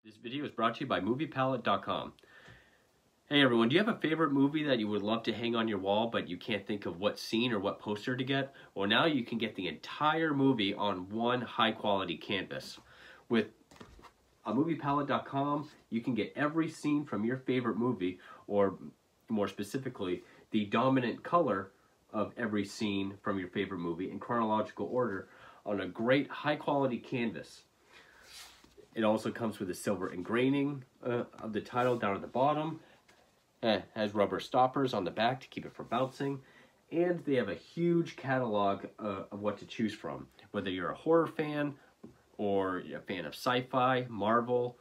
This video is brought to you by MoviePalette.com. Hey everyone, do you have a favorite movie that you would love to hang on your wall but you can't think of what scene or what poster to get? Well, now you can get the entire movie on one high quality canvas. With MoviePalette.com, you can get every scene from your favorite movie, or more specifically, the dominant color of every scene from your favorite movie in chronological order on a great high quality canvas. It also comes with a silver engraving of the title down at the bottom. It has rubber stoppers on the back to keep it from bouncing. And they have a huge catalog of what to choose from. Whether you're a horror fan, or a fan of sci-fi, Marvel,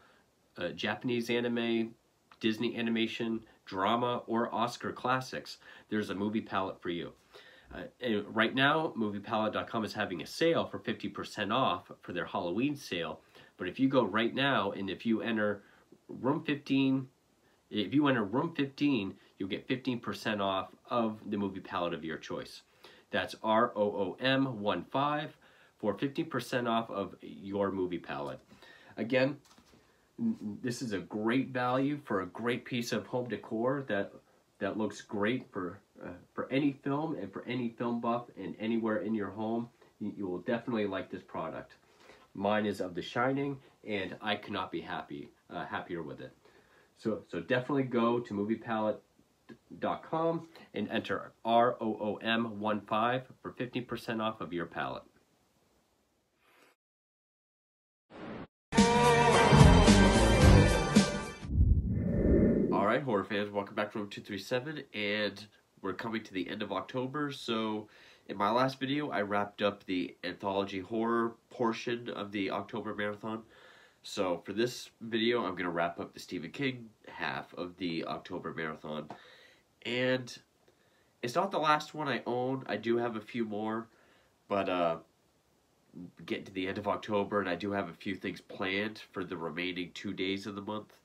Japanese anime, Disney animation, drama, or Oscar classics, there's a movie palette for you. Right now, MoviePalette.com is having a sale for 50% off for their Halloween sale. But if you go right now, and if you enter room 15, you'll get 15% off of the movie palette of your choice. That's ROOM15 for 15% off of your movie palette. Again, this is a great value for a great piece of home decor that looks great for any film and for any film buff and anywhere in your home. You will definitely like this product. Mine is of The Shining, and I could not be happier with it. So definitely go to MoviePalette.com and enter ROOM15 for 15% off of your palette. Alright, horror fans, welcome back to Room 237, and we're coming to the end of October. So in my last video, I wrapped up the anthology horror portion of the October marathon. So for this video, I'm going to wrap up the Stephen King half of the October marathon. And it's not the last one I own. I do have a few more, but getting to the end of October, and I do have a few things planned for the remaining 2 days of the month.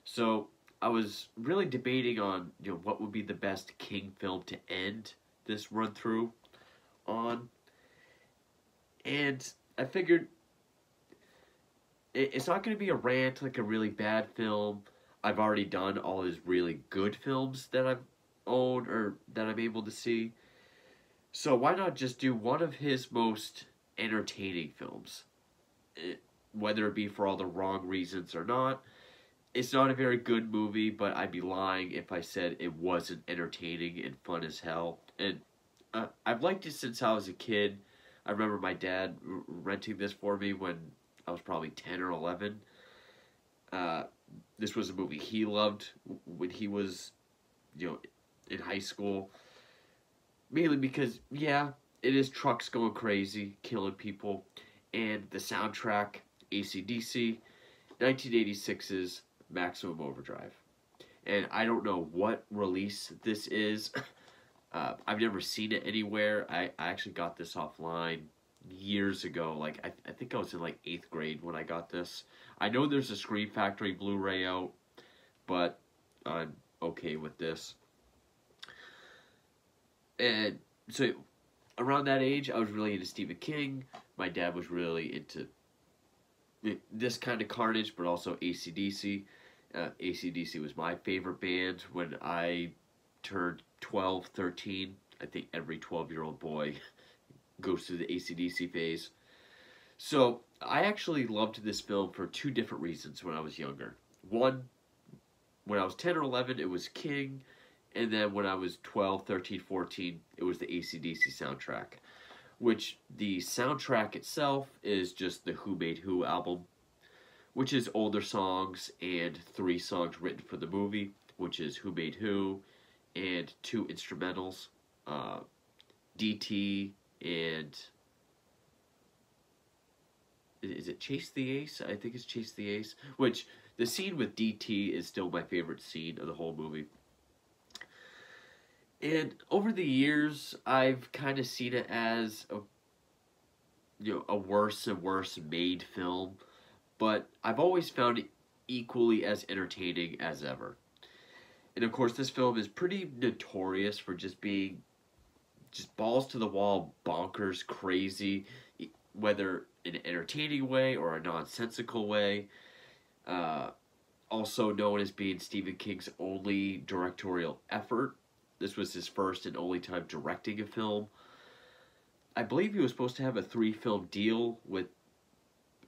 So I was really debating on, what would be the best King film to end this run through on, and I figured it's not going to be a rant like a really bad film. I've already done all his really good films that I've owned or that I'm able to see, so why not just do one of his most entertaining films, whether it be for all the wrong reasons or not. It's not a very good movie, but I'd be lying if I said it wasn't entertaining and fun as hell. And I've liked it since I was a kid. I remember my dad renting this for me when I was probably 10 or 11. This was a movie he loved when he was, in high school. Mainly because, yeah, it is trucks going crazy, killing people. And the soundtrack, AC/DC, 1986's Maximum Overdrive. And I don't know what release this is. I've never seen it anywhere. I actually got this offline years ago. Like, I think I was in like 8th grade when I got this. I know there's a Scream Factory Blu-ray out, but I'm okay with this. And so around that age, I was really into Stephen King. My dad was really into this kind of carnage, but also AC/DC. AC/DC was my favorite band when I turned 12, 13. I think every 12-year-old boy goes through the AC/DC phase. So I actually loved this film for two different reasons when I was younger. One, when I was 10 or 11, it was King. And then when I was 12, 13, 14, it was the AC/DC soundtrack. Which the soundtrack itself is just the Who Made Who album, which is older songs and 3 songs written for the movie, which is Who Made Who and 2 instrumentals, DT and, is it Chase the Ace? I think it's Chase the Ace, which the scene with DT is still my favorite scene of the whole movie. And over the years, I've kind of seen it as a worse and worse made film, but I've always found it equally as entertaining as ever. And of course, this film is pretty notorious for just being balls to the wall, bonkers, crazy, whether in an entertaining way or a nonsensical way. also known as being Stephen King's only directorial effort. This was his first and only time directing a film. I believe he was supposed to have a 3-film deal with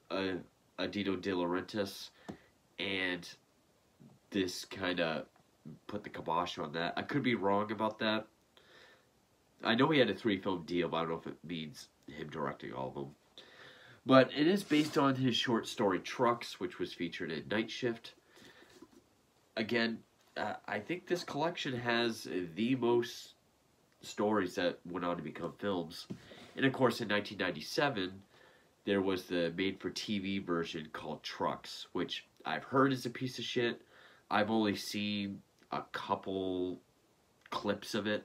Dino De Laurentiis, and this kind of put the kibosh on that. I could be wrong about that. I know he had a 3-film deal, but I don't know if it means him directing all of them. But it is based on his short story Trucks, which was featured in Night Shift. Again, I think this collection has the most stories that went on to become films. And of course, in 1997, there was the made-for-TV version called Trucks, which I've heard is a piece of shit. I've only seen a couple clips of it.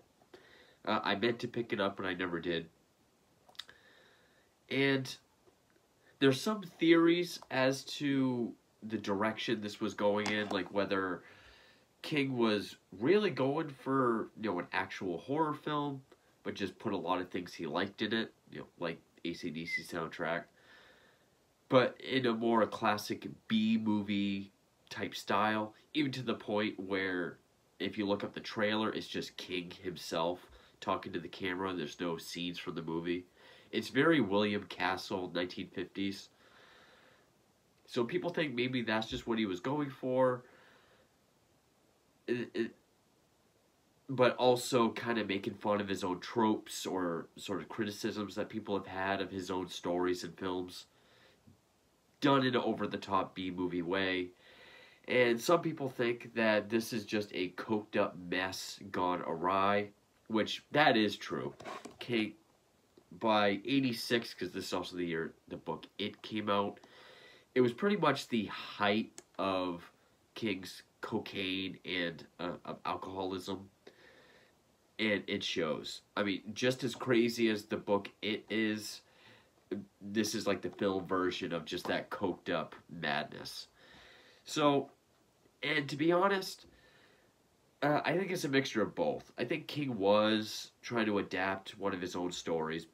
I meant to pick it up, but I never did. And there's some theories as to the direction this was going in, like whether King was really going for, an actual horror film, but just put a lot of things he liked in it, like AC/DC soundtrack, but in a more classic B-movie type style, even to the point where if you look up the trailer, it's just King himself talking to the camera. There's no scenes from the movie. It's very William Castle, 1950s. So people think maybe that's just what he was going for. But also kind of making fun of his own tropes or sort of criticisms that people have had of his own stories and films. Done in an over-the-top B-movie way. And some people think that this is just a coked-up mess gone awry, which that is true. King, by 86, because this is also the year the book It came out, it was pretty much the height of King's cocaine and of alcoholism, and it shows. I mean, just as crazy as the book It is, this is like the film version of just that coked up madness. So, and to be honest, I think it's a mixture of both. I think King was trying to adapt one of his own stories.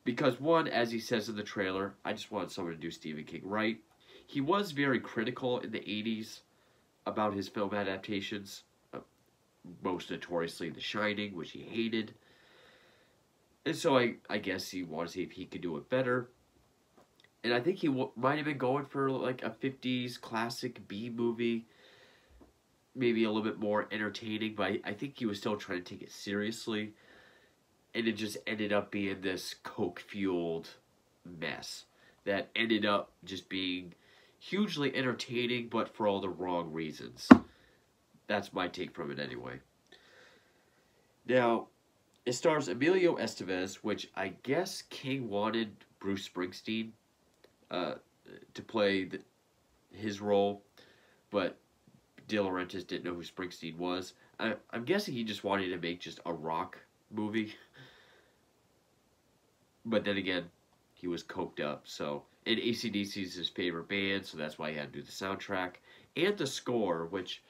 Because one, as he says in the trailer, I just wanted someone to do Stephen King right. He was very critical in the 80s about his film adaptations. Most notoriously The Shining, which he hated. And so I guess he wanted to see if he could do it better. And I think he might have been going for like a 50s classic B-movie. Maybe a little bit more entertaining, but I think he was still trying to take it seriously. And it just ended up being this coke-fueled mess that ended up just being hugely entertaining, but for all the wrong reasons. That's my take from it anyway. Now, it stars Emilio Estevez, which I guess King wanted Bruce Springsteen to play his role, but De Laurentiis didn't know who Springsteen was. I'm guessing he just wanted to make just a rock movie. But then again, he was coked up, so... And AC/DC is his favorite band, so that's why he had to do the soundtrack. And the score, which...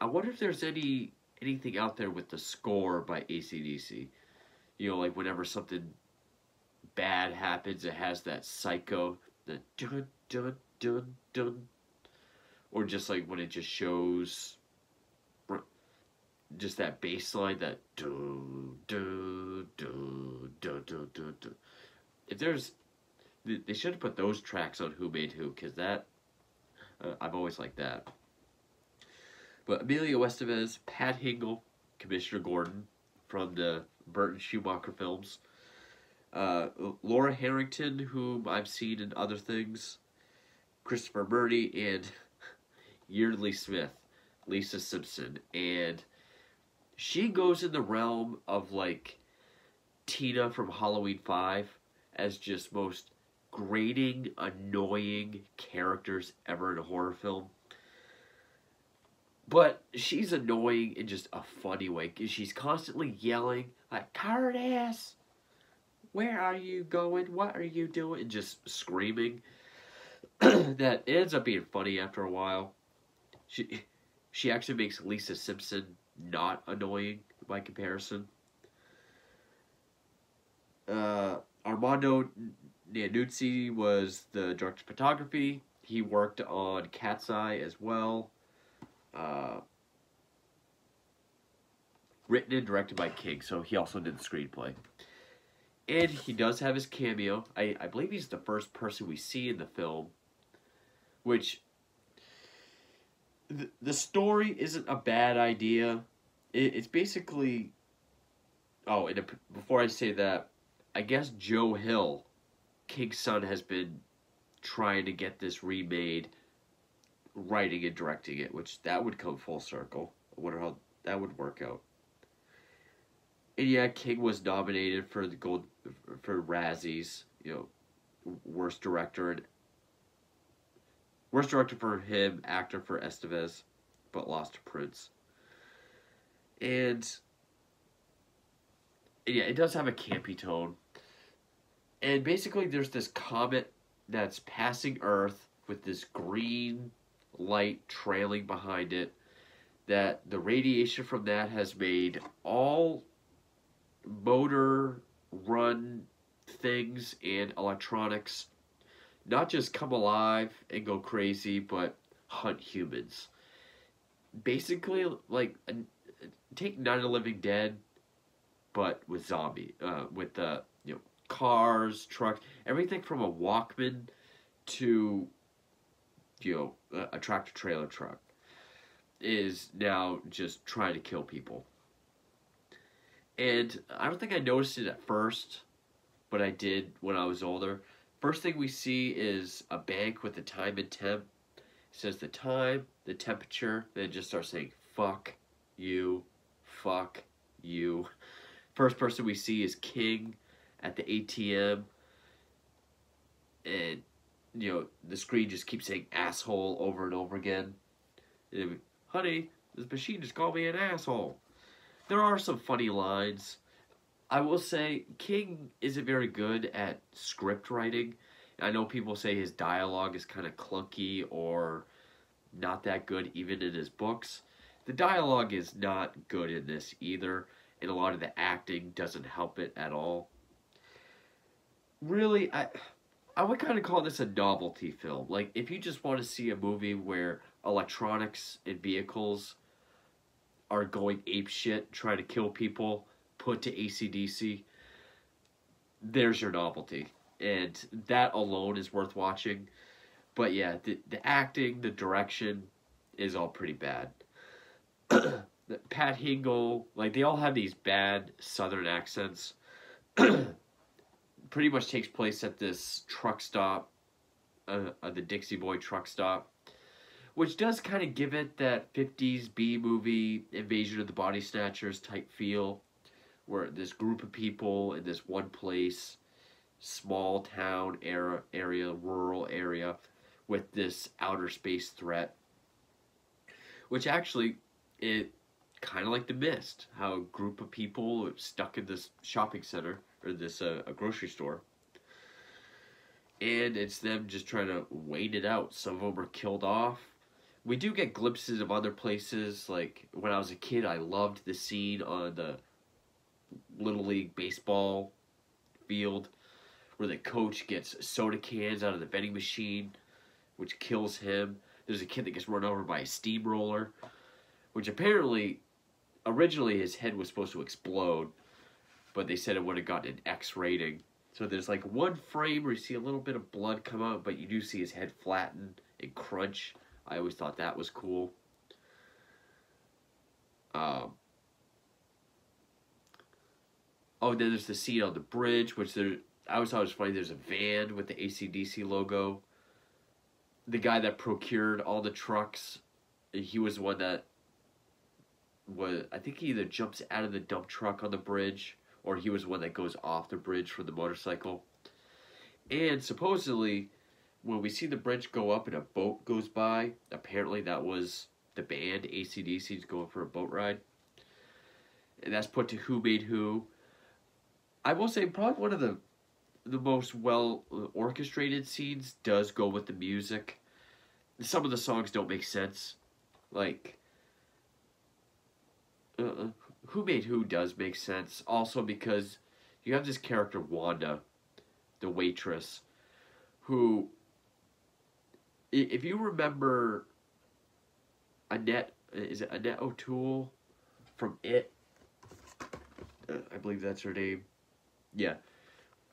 I wonder if there's anything out there with the score by AC/DC. Like whenever something bad happens, it has that psycho... The dun dun dun dun. Or just like when it just shows... Just that bass line, that dun dun dun dun dun dun dun. If there's, they should have put those tracks on Who Made Who, because that, I've always liked that. But Emilio Estevez, Pat Hingle, Commissioner Gordon from the Burton Schumacher films, Laura Harrington, whom I've seen in other things, Christopher Murray, and Yeardley Smith, Lisa Simpson, and she goes in the realm of like Tina from Halloween 5 as just most grating, annoying characters ever in a horror film. But she's annoying in just a funny way, because she's constantly yelling, like, Curtis! Where are you going? What are you doing? And just screaming. That ends up being funny after a while. She actually makes Lisa Simpson not annoying by comparison. Armando Iannucci was the director of photography. He worked on Cat's Eye as well. Uh, Written and directed by King, so he also did the screenplay. And he does have his cameo. I believe he's the first person we see in the film, which the story isn't a bad idea. It's basically... Oh, and before I say that, I guess Joe Hill, King's son, has been trying to get this remade, writing and directing it, which that would come full circle. I wonder how that would work out. And yeah, King was nominated for the for Razzies, worst director for him, actor for Estevez, but lost to Prince. And yeah, it does have a campy tone. And basically, there's this comet that's passing Earth with this green light trailing behind it. That the radiation from that has made all motor run things and electronics not just come alive and go crazy, but hunt humans. Basically, like, take Night of the Living Dead, but with with cars, trucks, everything from a Walkman to a tractor trailer truck is now just trying to kill people. And I don't think I noticed it at first, but I did when I was older. First thing we see is a bank with the time and temp. It says the time, the temperature, then it just starts saying, fuck you, fuck you. First person we see is King at the ATM. And, the screen just keeps saying asshole over and over again. And, honey, this machine just called me an asshole. There are some funny lines. I will say, King isn't very good at script writing. I know people say his dialogue is kind of clunky or not that good even in his books. The dialogue is not good in this either, and a lot of the acting doesn't help it at all. Really, I would kind of call this a novelty film. Like, if you just want to see a movie where electronics and vehicles are going apeshit, trying to kill people, put to AC/DC, there's your novelty. And that alone is worth watching. But yeah, the acting, the direction is all pretty bad. Pat Hingle, like, they all have these bad southern accents. Pretty much takes place at this truck stop, the Dixie Boy truck stop, which does kind of give it that 50s B-movie Invasion of the Body Snatchers type feel, where this group of people in this one place, small town area, rural area, with this outer space threat, which actually, it kind of like The Mist, how a group of people stuck in this shopping center, or this a grocery store, and it's them just trying to wait it out. Some of them are killed off. We do get glimpses of other places. Like, when I was a kid, I loved the scene on the Little League baseball field where the coach gets soda cans out of the vending machine, which kills him. There's a kid that gets run over by a steamroller, which apparently, originally his head was supposed to explode, but they said it would have gotten an X rating. So there's like one frame where you see a little bit of blood come out, but you do see his head flatten and crunch. I always thought that was cool. Oh, then there's the scene on the bridge, which I always thought it was funny. There's a van with the AC/DC logo. The guy that procured all the trucks, he was the one that I think he either jumps out of the dump truck on the bridge, or he was the one that goes off the bridge for the motorcycle. And supposedly, when we see the bridge go up and a boat goes by, apparently that was the band AC/DC's going for a boat ride. And that's put to Who Made Who. I will say probably one of the most well orchestrated scenes does go with the music. Some of the songs don't make sense. Like, Who Made Who does make sense. Also because you have this character, Wanda, the waitress, who if you remember Annette, is it Annette O'Toole from It? I believe that's her name. Yeah.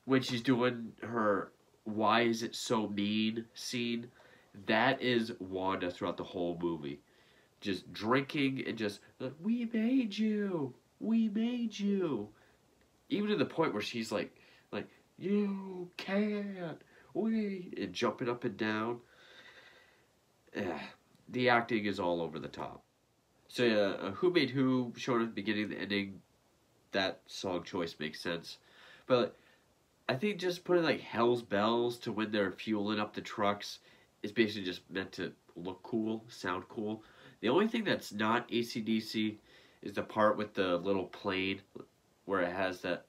When she's doing her "Why Is It So Mean" scene, that is Wanda throughout the whole movie. Just drinking and just like, "We made you, we made you." Even to the point where she's like, "You can't, we," and jumping up and down. The acting is all over the top. So yeah, Who Made Who showed at the beginning, the ending. That song choice makes sense, but I think just putting like Hell's Bells to when they're fueling up the trucks is basically just meant to look cool, sound cool. The only thing that's not AC/DC is the part with the little plane where it has that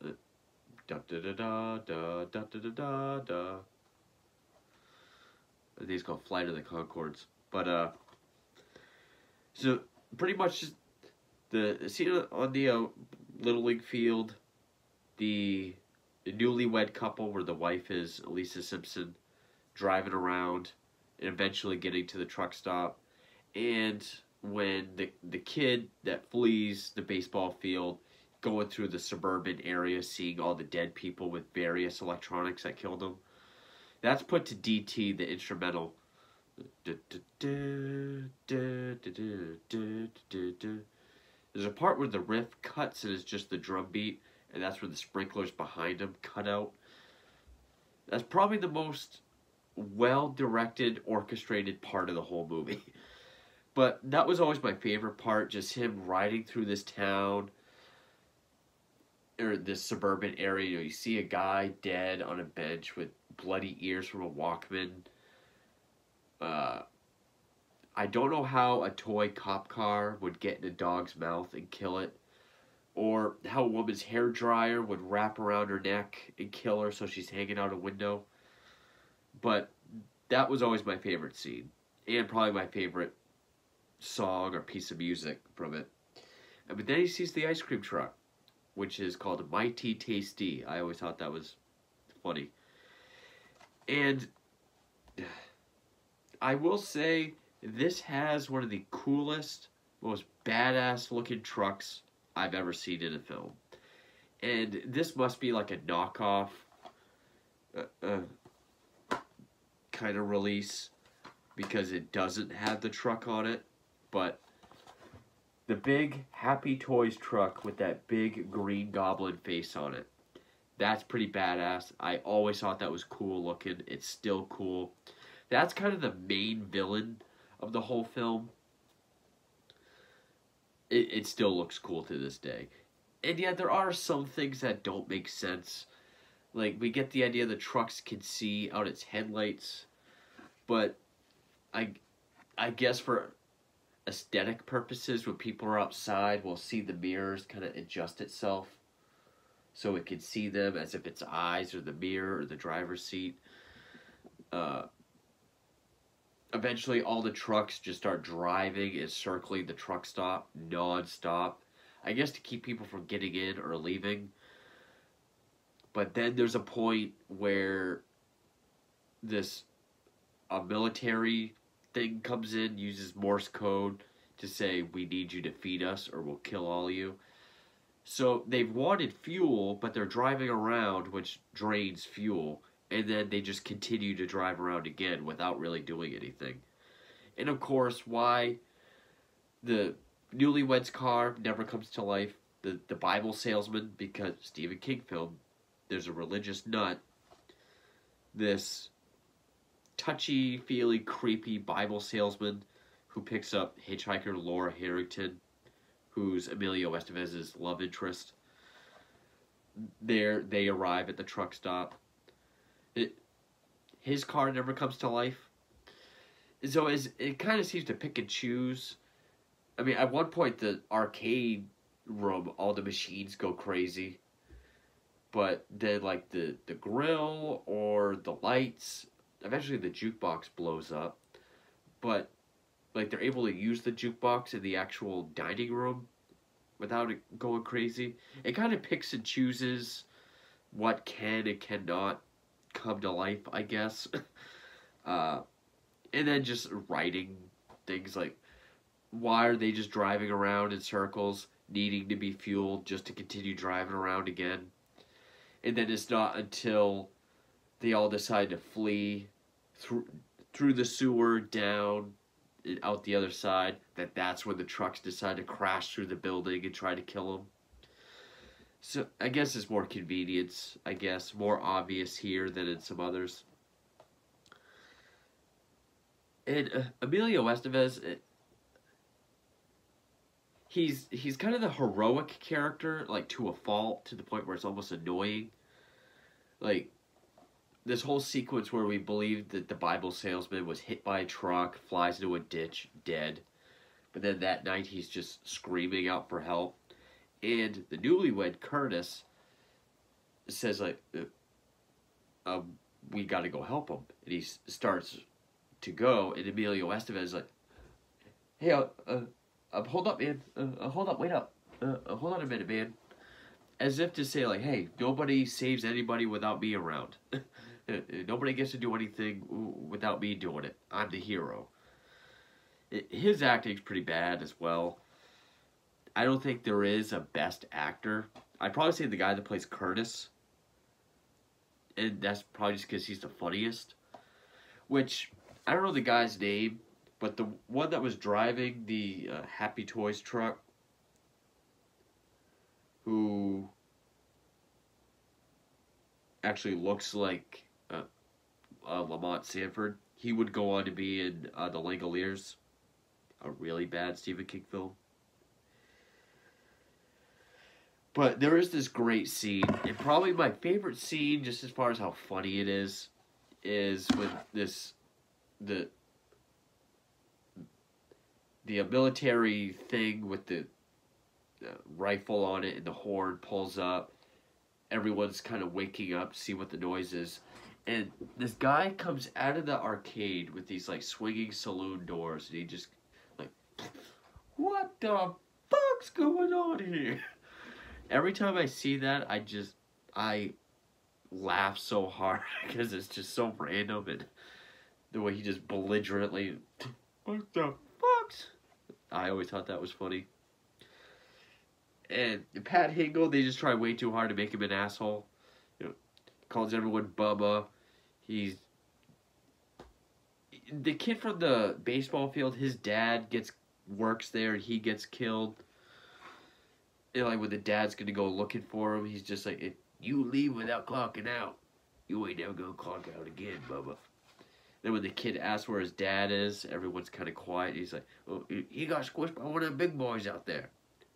da da da da da da da da da. I think it's called Flight of the Conchords. But so pretty much just the scene on the Little League field, the newlywed couple where the wife is Lisa Simpson driving around and eventually getting to the truck stop, and when the kid that flees the baseball field going through the suburban area seeing all the dead people with various electronics that killed them. That's put to DT, the instrumental. There's a part where the riff cuts and it's just the drum beat, and that's where the sprinklers behind him cut out. That's probably the most well-directed, orchestrated part of the whole movie. But that was always my favorite part, just him riding through this town, or this suburban area. You know, you see a guy dead on a bench with bloody ears from a Walkman. I don't know how a toy cop car would get in a dog's mouth and kill it, or how a woman's hair dryer would wrap around her neck and kill her so she's hanging out a window. But that was always my favorite scene, and probably my favorite song or piece of music from it. But then he sees the ice cream truck, which is called Mighty Tasty. I always thought that was funny. And I will say, this has one of the coolest, most badass looking trucks I've ever seen in a film. And this must be like a knockoff kind of release, because it doesn't have the truck on it. But the big Happy Toys truck with that big green goblin face on it, that's pretty badass. I always thought that was cool looking. It's still cool. That's kind of the main villain of the whole film. It still looks cool to this day. And yeah, there are some things that don't make sense. Like, we get the idea the trucks can see out its headlights, but I guess for aesthetic purposes, when people are outside, we'll see the mirrors kind of adjust itself so it can see them as if it's eyes or the mirror or the driver's seat. Eventually, all the trucks just start driving and circling the truck stop non-stop. I guess to keep people from getting in or leaving. But then there's a point where a military thing comes in, uses Morse code to say, "We need you to feed us or we'll kill all of you." So they've wanted fuel, but they're driving around, which drains fuel. And then they just continue to drive around again without really doing anything. And of course, why the newlywed's car never comes to life. The Bible salesman, because Stephen King film, there's a religious nut. This touchy-feely, creepy Bible salesman who picks up hitchhiker Laura Harrington, who's Emilio Estevez's love interest. They arrive at the truck stop. His car never comes to life. So it kind of seems to pick and choose. I mean, at one point, the arcade room, all the machines go crazy. But then, like, the grill or the lights, eventually the jukebox blows up. But, like, they're able to use the jukebox in the actual dining room without it going crazy. It kind of picks and chooses what can and cannot come to life, I guess. And then just writing things like, why are they just driving around in circles, needing to be fueled just to continue driving around again? And then it's not until they all decide to flee through the sewer, down, and out the other side, that's when the trucks decide to crash through the building and try to kill them. So I guess it's more convenience, I guess, more obvious here than in some others. And Emilio Estevez, he's kind of the heroic character, like to a fault, to the point where it's almost annoying. Like, this whole sequence where we believe that the Bible salesman was hit by a truck, flies into a ditch, dead. But then that night he's just screaming out for help. And the newlywed, Curtis, says, like, we gotta go help him. And he starts to go, and Emilio Estevez is like, hey, hold up, man. Hold up, wait up. Hold on a minute, man. As if to say, like, hey, nobody saves anybody without me around. Nobody gets to do anything without me doing it. I'm the hero. His acting's pretty bad as well. I don't think there is a best actor. I'd probably say the guy that plays Curtis. And that's probably just because he's the funniest. Which, I don't know the guy's name, but the one that was driving the Happy Toys truck, who actually looks like Lamont Sanford, he would go on to be in The Langoliers, a really bad Stephen King film. But there is this great scene, and probably my favorite scene, just as far as how funny it is with the military thing with the rifle on it and the horn pulls up. Everyone's kind of waking up to see what the noise is. And this guy comes out of the arcade with these, like, swinging saloon doors, and he just, like, what the fuck's going on here? Every time I see that, I laugh so hard because it's just so random, and the way he just belligerently, what the fuck? I always thought that was funny. And Pat Hingle, they just try way too hard to make him an asshole. You know, calls everyone Bubba. He's the kid from the baseball field. His dad works there, and he gets killed. And like when the dad's gonna go looking for him, he's just like, if you leave without clocking out, you ain't never gonna clock out again, Bubba. Then when the kid asks where his dad is, everyone's kind of quiet. He's like, oh, he got squished by one of the big boys out there.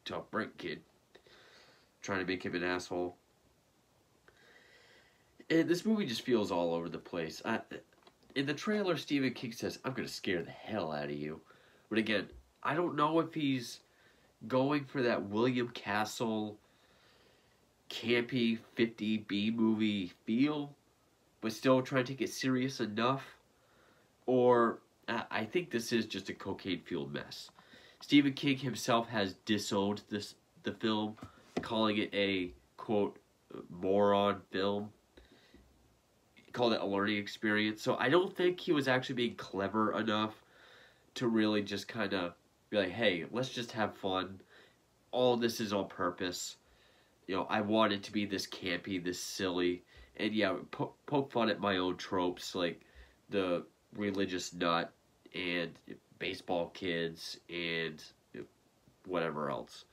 Tough break, kid. Trying to make him an asshole. And this movie just feels all over the place. In the trailer, Stephen King says, I'm going to scare the hell out of you. But again, I don't know if he's going for that William Castle campy 50B movie feel, but still trying to take it serious enough. Or I think this is just a cocaine-fueled mess. Stephen King himself has disowned the film, calling it a, quote, moron film. He called it a learning experience. So I don't think he was actually being clever enough to really just kind of be like, hey, let's just have fun. All this is on purpose. You know, I want it to be this campy, this silly. And yeah, poke fun at my own tropes, like the religious nut and baseball kids and whatever else.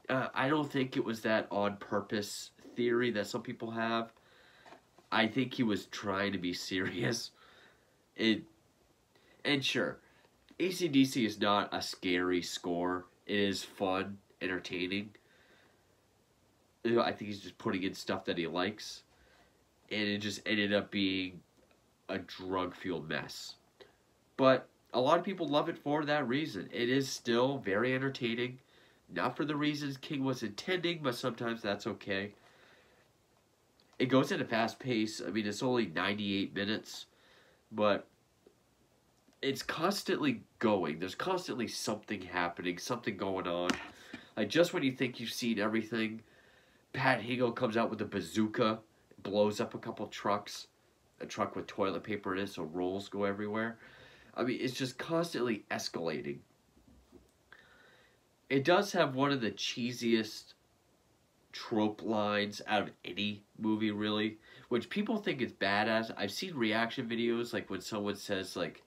I don't think it was that on purpose theory that some people have. I think he was trying to be serious. And sure, AC/DC is not a scary score. It is fun, entertaining. You know, I think he's just putting in stuff that he likes. And it just ended up being a drug-fueled mess. But a lot of people love it for that reason. It is still very entertaining. Not for the reasons King was intending, but sometimes that's okay. It goes at a fast pace. I mean, it's only 98 minutes, but it's constantly going. There's constantly something happening, something going on. Like, just when you think you've seen everything, Pat Hingle comes out with a bazooka, blows up a couple trucks. a truck with toilet paper in it, so rolls go everywhere. I mean, it's just constantly escalating. It does have one of the cheesiest trope lines out of any movie, really, which people think is badass. I've seen reaction videos, like when someone says, like,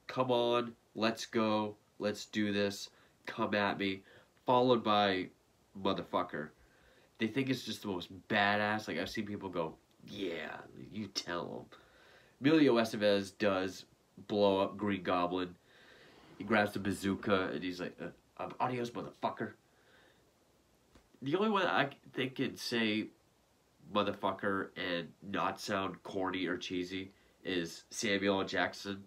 come on, let's go, let's do this, come at me, followed by motherfucker. They think it's just the most badass. Like, I've seen people go, yeah, you tell them. Emilio Estevez does blow up Green Goblin. He grabs the bazooka and he's like, adios, motherfucker. The only one I think can say motherfucker and not sound corny or cheesy is Samuel L. Jackson.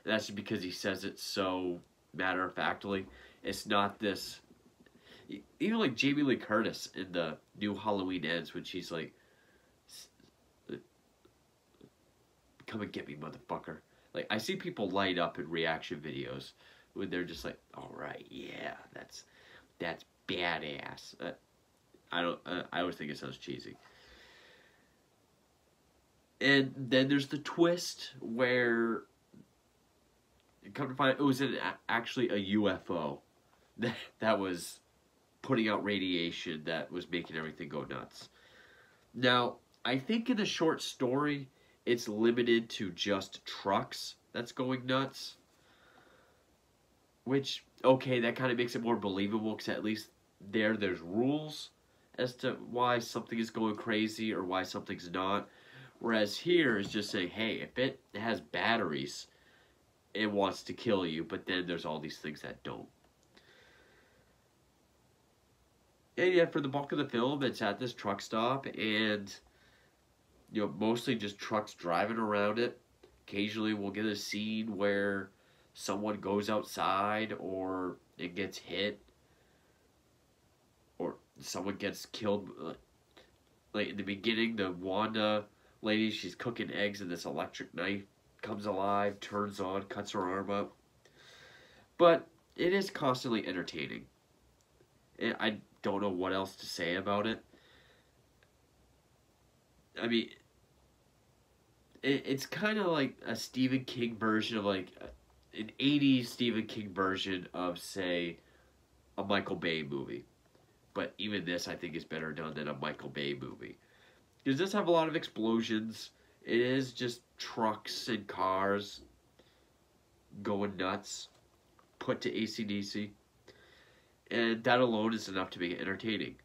And that's just because he says it so matter-of-factly. It's not this... Even like Jamie Lee Curtis in the new Halloween Ends, when she's like, come and get me, motherfucker. Like, I see people light up in reaction videos when they're just like, all right, yeah, that's badass. I always think it sounds cheesy. And then there's the twist where, come to find, it was actually a UFO that was putting out radiation that was making everything go nuts. Now, I think in the short story, it's limited to just trucks that's going nuts. Which, okay, that kind of makes it more believable, because at least there's rules as to why something is going crazy or why something's not. Whereas here is just saying, hey, if it has batteries, it wants to kill you, but then there's all these things that don't. And yeah, for the bulk of the film, it's at this truck stop, and, you know, mostly just trucks driving around it. Occasionally we'll get a scene where someone goes outside, or it gets hit, or someone gets killed. Like in the beginning, the Wanda lady, she's cooking eggs, and this electric knife comes alive, turns on, cuts her arm up. But it is constantly entertaining. I don't know what else to say about it. I mean, it's kind of like a Stephen King version of, like, an 80s Stephen King version of, say, a Michael Bay movie. But even this, I think, is better done than a Michael Bay movie. Because it does have a lot of explosions. It is just trucks and cars going nuts, put to AC/DC. And that alone is enough to make it entertaining.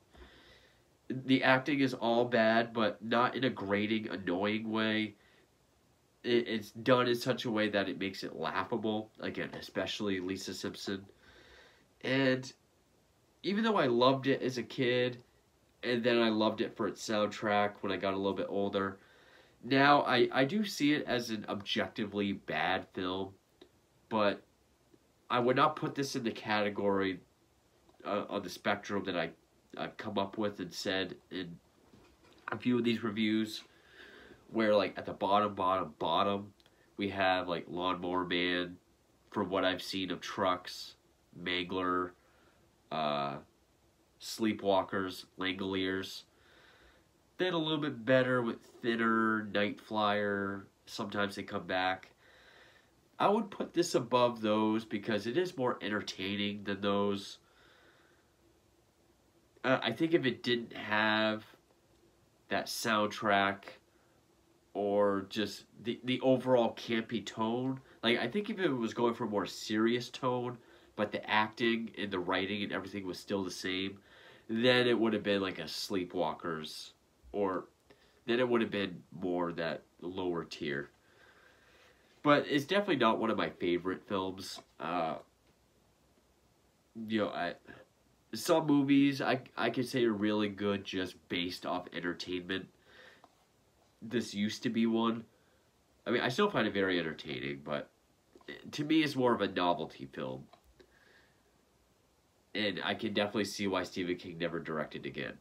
The acting is all bad, but not in a grating, annoying way. It's done in such a way that it makes it laughable. Again, especially Lisa Simpson. And even though I loved it as a kid, and then I loved it for its soundtrack when I got a little bit older, now I do see it as an objectively bad film, but I would not put this in the category on the spectrum that I've come up with and said in a few of these reviews, where, like, at the bottom, we have, like, Lawnmower Man, from what I've seen of trucks, Mangler, Sleepwalkers, Langoliers. Then a little bit better with Thinner, Night Flyer, sometimes they come back. I would put this above those because it is more entertaining than those. I think if it didn't have that soundtrack, or just the overall campy tone, like, I think if it was going for a more serious tone, but the acting and the writing and everything was still the same, then it would have been like a Sleepwalkers, or then it would have been more that lower tier. But it's definitely not one of my favorite films. You know, some movies I could say are really good just based off entertainment. This used to be one. I mean, I still find it very entertaining, but to me it's more of a novelty film. And I can definitely see why Stephen King never directed again.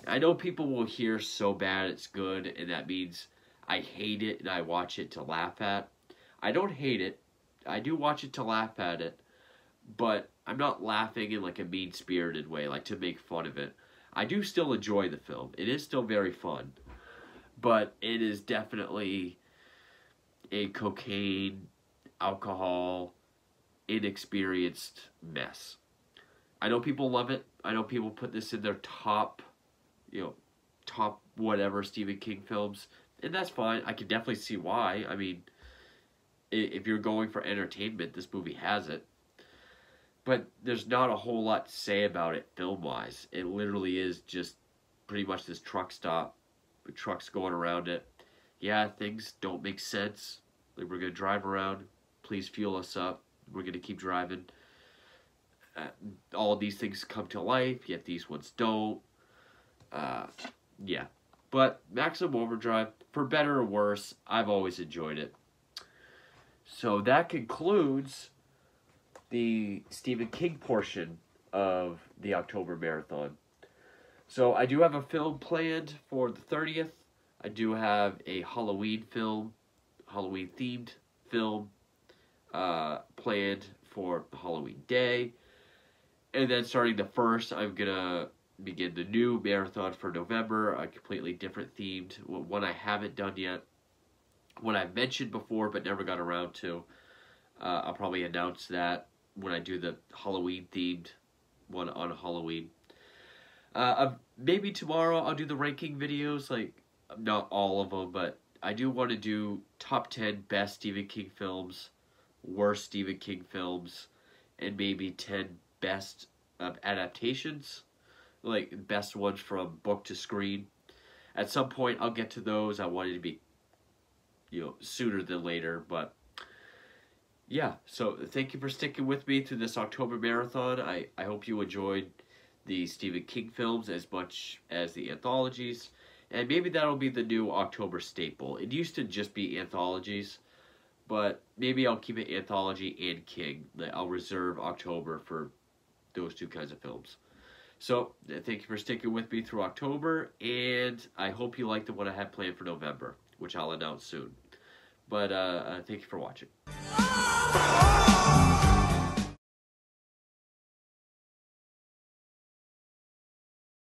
I know people will hear so bad it's good, and that means I hate it and I watch it to laugh at. I don't hate it. I do watch it to laugh at it, but I'm not laughing in like a mean-spirited way, like to make fun of it. I do still enjoy the film. It is still very fun. but it is definitely a cocaine, alcohol, inexperienced mess. I know people love it. I know people put this in their top, top whatever Stephen King films, and that's fine. I can definitely see why. I mean, if you're going for entertainment, this movie has it. But there's not a whole lot to say about it film-wise. It literally is just pretty much this truck stop with trucks going around it. Yeah, things don't make sense. Like, we're going to drive around. Please fuel us up. We're going to keep driving. All of these things come to life, yet these ones don't. Yeah. But Maximum Overdrive, for better or worse, I've always enjoyed it. So that concludes the Stephen King portion of the October Marathon. So I do have a film planned for the 30th. I do have a Halloween themed film planned for Halloween Day. And then starting the 1st, I'm going to begin the new marathon for November, a completely different themed one I haven't done yet. One I've mentioned before but never got around to. I'll probably announce that when I do the Halloween themed one on Halloween. Maybe tomorrow I'll do the ranking videos, like not all of them, but I do want to do top 10 best Stephen King films, worst Stephen King films, and maybe 10 best adaptations, like best ones from book to screen. At some point I'll get to those. I want it to be, sooner than later, but yeah, so thank you for sticking with me through this October marathon. I hope you enjoyed the Stephen King films as much as the anthologies, and maybe that'll be the new October staple. It used to just be anthologies, but maybe I'll keep it anthology and King. I'll reserve October for those two kinds of films. So, thank you for sticking with me through October, and I hope you like the one I have planned for November, which I'll announce soon. But thank you for watching.